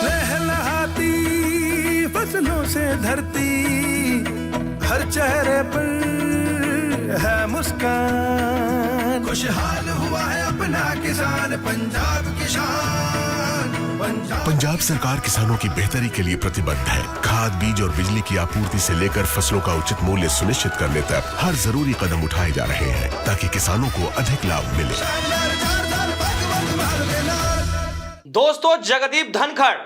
लहलहाती फसलों से धरती, हर चेहरे पर है मुस्कान, खुशहाल हुआ है अपना किसान, पंजाब किसान। पंजाब सरकार किसानों की बेहतरी के लिए प्रतिबद्ध है। खाद, बीज और बिजली की आपूर्ति से लेकर फसलों का उचित मूल्य सुनिश्चित करने तक हर जरूरी कदम उठाए जा रहे हैं ताकि किसानों को अधिक लाभ मिले। दोस्तों, जगदीप धनखड़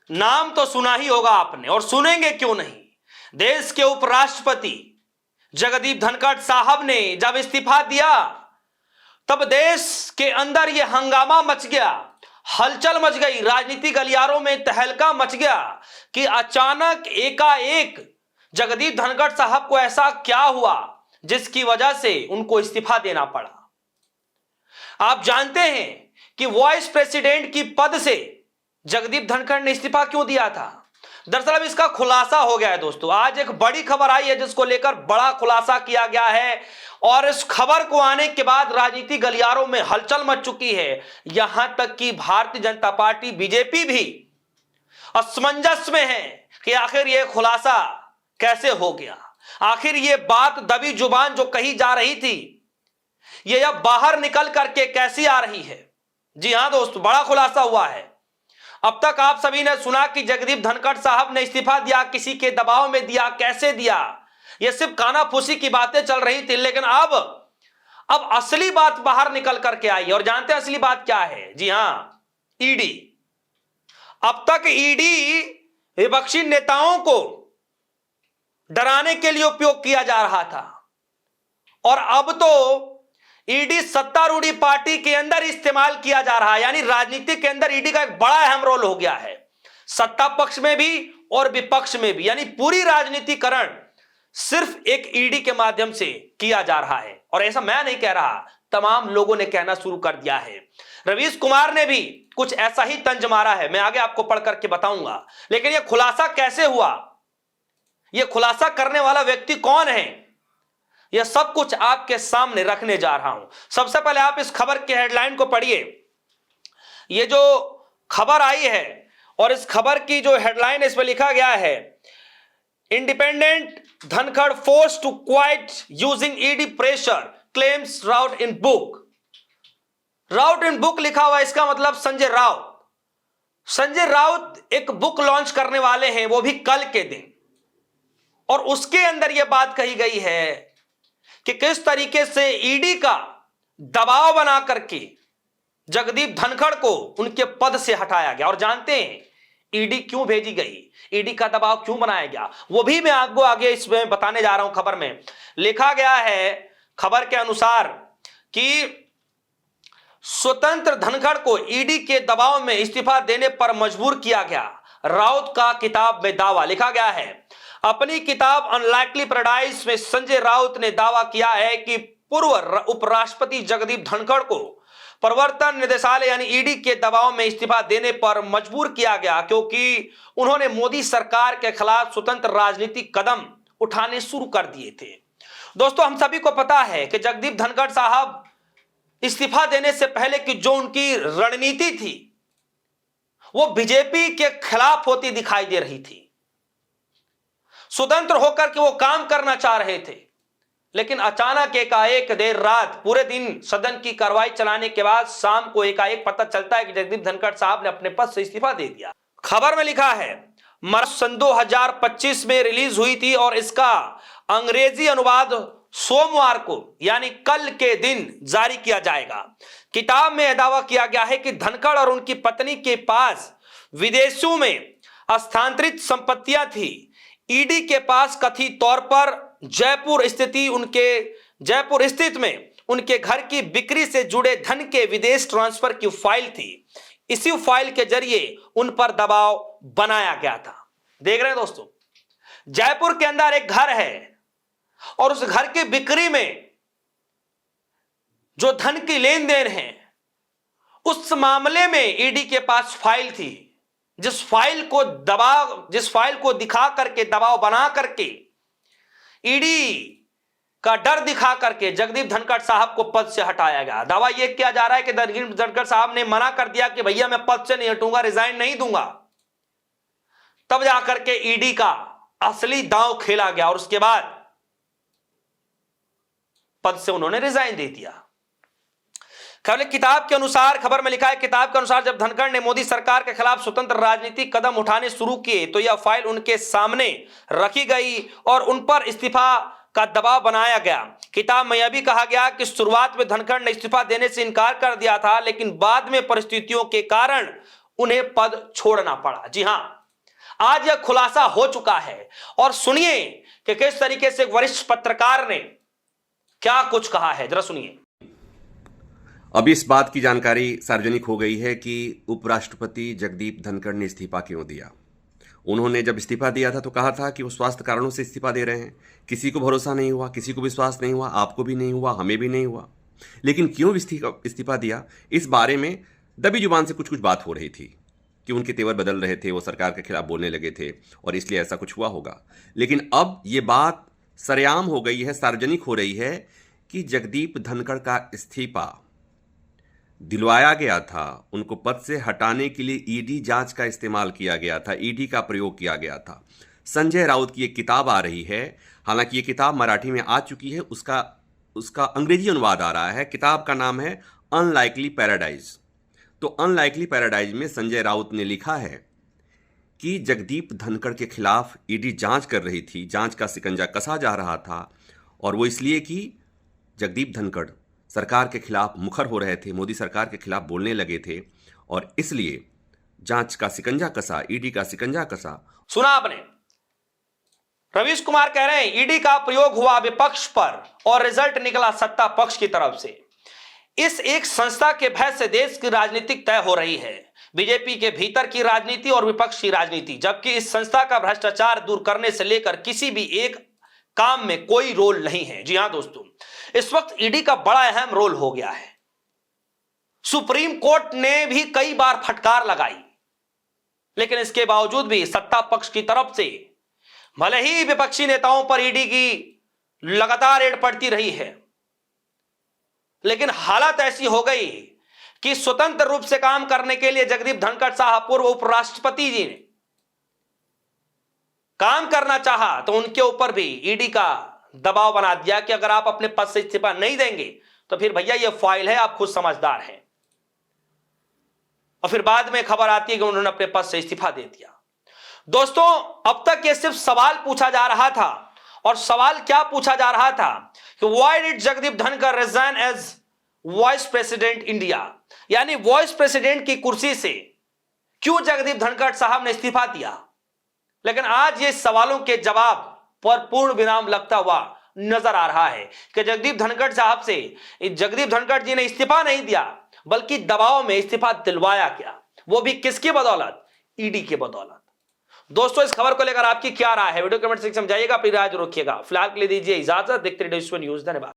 नाम तो सुना ही होगा आपने, और सुनेंगे क्यों नहीं। देश के उपराष्ट्रपति जगदीप धनखड़ साहब ने जब इस्तीफा दिया तब देश के अंदर यह हंगामा मच गया, हलचल मच गई, राजनीतिक गलियारों में तहलका मच गया कि अचानक एकाएक जगदीप धनखड़ साहब को ऐसा क्या हुआ जिसकी वजह से उनको इस्तीफा देना पड़ा। आप जानते हैं कि वाइस प्रेसिडेंट की पद से जगदीप धनखड़ ने इस्तीफा क्यों दिया था। दरअसल अब इसका खुलासा हो गया है दोस्तों। आज एक बड़ी खबर आई है जिसको लेकर बड़ा खुलासा किया गया है, और इस खबर को आने के बाद राजनीतिक गलियारों में हलचल मच चुकी है। यहां तक कि भारतीय जनता पार्टी बीजेपी भी असमंजस में है कि आखिर यह खुलासा कैसे हो गया। आखिर यह बात दबी जुबान जो कही जा रही थी यह अब बाहर निकल करके कैसी आ रही है। जी हां दोस्तों, बड़ा खुलासा हुआ है। अब तक आप सभी ने सुना कि जगदीप धनखड़ साहब ने इस्तीफा दिया, किसी के दबाव में दिया, कैसे दिया, यह सिर्फ कानाफूसी की बातें चल रही थी। लेकिन अब असली बात बाहर निकल करके आई है। और जानते हैं असली बात क्या है? जी हां, ईडी। अब तक ईडी विपक्षी नेताओं को डराने के लिए उपयोग किया जा रहा था, और अब तो ईडी सत्तारूढ़ी पार्टी के अंदर इस्तेमाल किया जा रहा है। यानी राजनीति के अंदर ईडी का एक बड़ा अहम रोल हो गया है, सत्ता पक्ष में भी और विपक्ष में भी। यानी पूरी राजनीतिकरण सिर्फ एक ईडी के माध्यम से किया जा रहा है। और ऐसा मैं नहीं कह रहा, तमाम लोगों ने कहना शुरू कर दिया है। रवीश कुमार ने भी कुछ ऐसा ही तंज मारा है, मैं आगे आपको पढ़ करके बताऊंगा। लेकिन यह खुलासा कैसे हुआ, यह खुलासा करने वाला व्यक्ति कौन है, यह सब कुछ आपके सामने रखने जा रहा हूं। सबसे पहले आप इस खबर के हेडलाइन को पढ़िए। यह जो खबर आई है और इस खबर की जो हेडलाइन है इसमें लिखा गया है, independent Dhankhar force to quit using ED pressure claims Raut in book. Raut in book लिखा हुआ, इसका मतलब संजय राउत एक बुक लॉन्च करने वाले हैं, वो भी कल के दिन। और उसके अंदर यह बात कही गई है कि किस तरीके से ईडी का दबाव बना करके जगदीप धनखड़ को उनके पद से हटाया गया। और जानते हैं ईडी क्यों भेजी गई, ईडी का दबाव क्यों बनाया गया, वो भी मैं आपको आगे इसमें बताने जा रहा हूं। खबर में लिखा गया है, खबर के अनुसार, कि स्वतंत्र धनखड़ को ईडी के दबाव में इस्तीफा देने पर मजबूर किया गया। राउत का किताब में दावा लिखा गया है। अपनी किताब अनलाइकली पैराडाइज में संजय राउत ने दावा किया है कि पूर्व उपराष्ट्रपति जगदीप धनखड़ को प्रवर्तन निदेशालय यानी ईडी के दबाव में इस्तीफा देने पर मजबूर किया गया, क्योंकि उन्होंने मोदी सरकार के खिलाफ स्वतंत्र राजनीतिक कदम उठाने शुरू कर दिए थे। दोस्तों, हम सभी को पता है कि जगदीप धनखड़ साहब इस्तीफा देने से पहले की जो उनकी रणनीति थी वो बीजेपी के खिलाफ होती दिखाई दे रही थी। स्वतंत्र होकर के वो काम करना चाह रहे थे, लेकिन अचानक एकाएक देर रात पूरे दिन सदन की कार्रवाई चलाने के बाद शाम को एकाएक पता चलता है कि जगदीप धनखड़ साहब ने अपने पद से इस्तीफा दे दिया। खबर में लिखा है, सन 2025 में रिलीज हुई थी और इसका अंग्रेजी अनुवाद सोमवार को यानी कल के दिन जारी किया जाएगा। किताब में दावा किया गया है कि धनखड़ और उनकी पत्नी के पास विदेशों में स्थानांतरित संपत्तियां थी। ईडी के पास कथित तौर पर जयपुर स्थित में उनके घर की बिक्री से जुड़े धन के विदेश ट्रांसफर की फाइल थी। इसी फाइल के जरिए उन पर दबाव बनाया गया था। देख रहे हैं दोस्तों, जयपुर के अंदर एक घर है और उस घर की बिक्री में जो धन की लेन देन है, उस मामले में ईडी के पास फाइल थी, जिस फाइल को दिखा करके दबाव बना करके ईडी का डर दिखा करके जगदीप धनखड़ साहब को पद से हटाया गया। दावा यह किया जा रहा है कि जगदीप धनखड़ साहब ने मना कर दिया कि भैया मैं पद से नहीं हटूंगा, रिजाइन नहीं दूंगा। तब जाकर के ईडी का असली दांव खेला गया और उसके बाद पद से उन्होंने रिजाइन दे दिया। खबर किताब के अनुसार, खबर में लिखा है किताब के अनुसार जब धनखड़ ने मोदी सरकार के खिलाफ स्वतंत्र राजनीतिक कदम उठाने शुरू किए तो यह फाइल उनके सामने रखी गई और उन पर इस्तीफा का दबाव बनाया गया। किताब में यह भी कहा गया कि शुरुआत में धनखड़ ने इस्तीफा देने से इनकार कर दिया था, लेकिन बाद में परिस्थितियों के कारण उन्हें पद छोड़ना पड़ा। जी हां, आज यह खुलासा हो चुका है और सुनिए कि किस तरीके से वरिष्ठ पत्रकार ने क्या कुछ कहा है, जरा सुनिए। अब इस बात की जानकारी सार्वजनिक हो गई है कि उपराष्ट्रपति जगदीप धनखड़ ने इस्तीफा क्यों दिया। उन्होंने जब इस्तीफा दिया था तो कहा था कि वो स्वास्थ्य कारणों से इस्तीफा दे रहे हैं। किसी को भरोसा नहीं हुआ, किसी को विश्वास नहीं हुआ, आपको भी नहीं हुआ, हमें भी नहीं हुआ। लेकिन क्यों इस्तीफा दिया, इस बारे में दबी जुबान से कुछ कुछ बात हो रही थी कि उनके तेवर बदल रहे थे, वो सरकार के खिलाफ बोलने लगे थे और इसलिए ऐसा कुछ हुआ होगा। लेकिन अब ये बात सरेआम हो गई है, सार्वजनिक हो रही है कि जगदीप धनखड़ का इस्तीफा दिलवाया गया था, उनको पद से हटाने के लिए ईडी जांच का इस्तेमाल किया गया था, ईडी का प्रयोग किया गया था। संजय राउत की एक किताब आ रही है, हालांकि ये किताब मराठी में आ चुकी है, उसका अंग्रेजी अनुवाद आ रहा है। किताब का नाम है अनलाइकली पैराडाइज। तो अनलाइकली पैराडाइज में संजय राउत ने लिखा है कि जगदीप धनखड़ के खिलाफ ईडी जांच कर रही थी, जांच का शिकंजा कसा जा रहा था और वो इसलिए कि जगदीप धनखड़ सरकार के खिलाफ मुखर हो रहे थे, मोदी सरकार के खिलाफ बोलने लगे थे और इसलिए जांच का शिकंजा कसा, ईडी का शिकंजा कसा। सुना आपने, रवीश कुमार कह रहे हैं ईडी का प्रयोग हुआ विपक्ष पर और रिजल्ट निकला सत्ता पक्ष की तरफ से। इस एक संस्था के भय से देश की राजनीतिक तय हो रही है, बीजेपी के भीतर की राजनीति और विपक्ष की राजनीति, जबकि इस संस्था का भ्रष्टाचार दूर करने से लेकर किसी भी एक काम में कोई रोल नहीं है। जी हां दोस्तों, इस वक्त ईडी का बड़ा अहम रोल हो गया है। सुप्रीम कोर्ट ने भी कई बार फटकार लगाई, लेकिन इसके बावजूद भी सत्ता पक्ष की तरफ से भले ही विपक्षी नेताओं पर ईडी की लगातार रेड पड़ती रही है, लेकिन हालत ऐसी हो गई कि स्वतंत्र रूप से काम करने के लिए जगदीप धनखड़ साहब पूर्व उपराष्ट्रपति जी ने काम करना चाहा तो उनके ऊपर भी ईडी का दबाव बना दिया कि अगर आप अपने पद से इस्तीफा नहीं देंगे तो फिर भैया ये फाइल है, आप खुद समझदार हैं। और फिर बाद में खबर आती है कि उन्होंने अपने पद से इस्तीफा दे दिया। दोस्तों, अब तक ये सिर्फ सवाल पूछा जा रहा था, और सवाल क्या पूछा जा रहा था कि why did Jagdeep Dhankhar resign as vice president India, यानी वाइस प्रेसिडेंट की कुर्सी से क्यों जगदीप धनखड़ साहब ने इस्तीफा दिया। लेकिन आज ये सवालों के जवाब पर पूर्ण विराम लगता हुआ नजर आ रहा है कि जगदीप धनखड़ साहब से जगदीप धनखड़ जी ने इस्तीफा नहीं दिया, बल्कि दबाव में इस्तीफा दिलवाया गया, वो भी किसकी बदौलत, ईडी की बदौलत। दोस्तों, इस खबर को लेकर आपकी क्या राय है, वीडियो कमेंट सेक्शन में समझाइएगा, अपनी राय जरूर रखिएगा। फिलहाल के लिए दीजिए इजाजत, देखते रहिए न्यूज़। धन्यवाद।